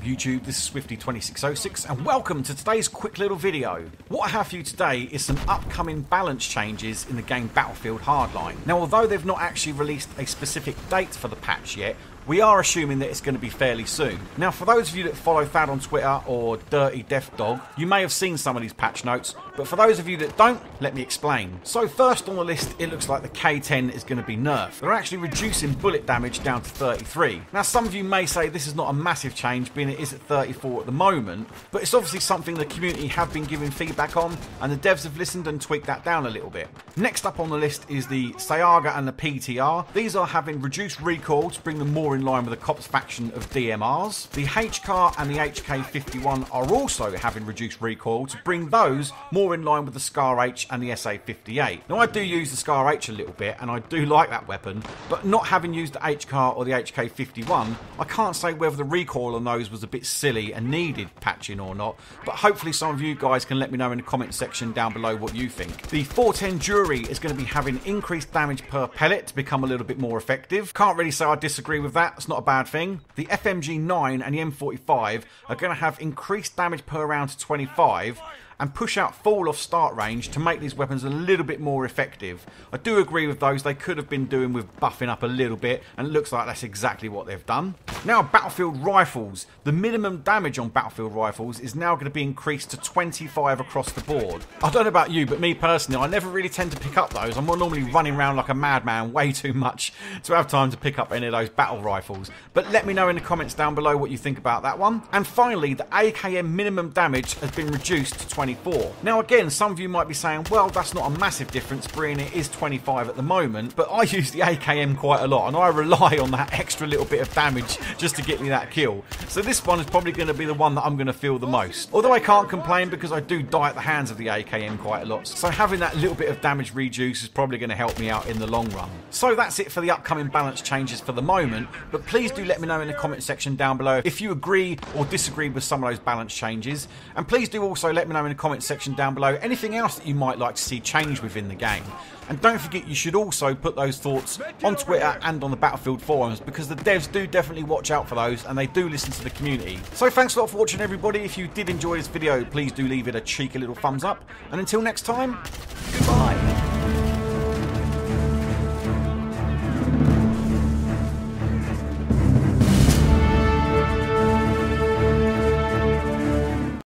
YouTube, this is Swifty2606 and welcome to today's quick little video. What I have for you today is some upcoming balance changes in the game Battlefield Hardline. Now although they've not actually released a specific date for the patch yet, we are assuming that it's going to be fairly soon. Now for those of you that follow Thad on Twitter or Dirty Death Dog, you may have seen some of these patch notes, but for those of you that don't, let me explain. So first on the list, it looks like the K10 is going to be nerfed. They're actually reducing bullet damage down to 33. Now some of you may say this is not a massive change, being it is at 34 at the moment, but it's obviously something the community have been giving feedback on, and the devs have listened and tweaked that down a little bit. Next up on the list is the Sayaga and the PTR. These are having reduced recoil to bring them more in line with the Cops faction of DMRs. The HCAR and the HK51 are also having reduced recoil to bring those more in line with the SCAR H and the SA58. Now I do use the SCAR H a little bit and I do like that weapon, but not having used the HCAR or the HK51, I can't say whether the recoil on those was a bit silly and needed patching or not, but hopefully some of you guys can let me know in the comment section down below what you think. The 410 Jury is going to be having increased damage per pellet to become a little bit more effective. Can't really say I disagree with that, it's not a bad thing. The FMG9 and the M45 are going to have increased damage per round to 25 and push out fall off start range to make these weapons a little bit more effective. I do agree with those, they could have been doing with buffing up a little bit, and it looks like that's exactly what they've done. Now Battlefield Rifles. The minimum damage on Battlefield Rifles is now going to be increased to 25 across the board. I don't know about you, but me personally, I never really tend to pick up those. I'm normally running around like a madman way too much to have time to pick up any of those battle rifles. But let me know in the comments down below what you think about that one. And finally, the AKM minimum damage has been reduced to 24. Now again, some of you might be saying, well, that's not a massive difference, being it is 25 at the moment, but I use the AKM quite a lot and I rely on that extra little bit of damage just to get me that kill. So this one is probably going to be the one that I'm going to feel the most. Although I can't complain because I do die at the hands of the AKM quite a lot, so having that little bit of damage reduce is probably going to help me out in the long run. So that's it for the upcoming balance changes for the moment, but please do let me know in the comment section down below if you agree or disagree with some of those balance changes, and please do also let me know in the comment section down below anything else that you might like to see change within the game. And don't forget, you should also put those thoughts on Twitter and on the Battlefield forums, because the devs do definitely watch out for those and they do listen to the community. So thanks a lot for watching, everybody. If you did enjoy this video, please do leave it a cheeky little thumbs up, and until next time, goodbye.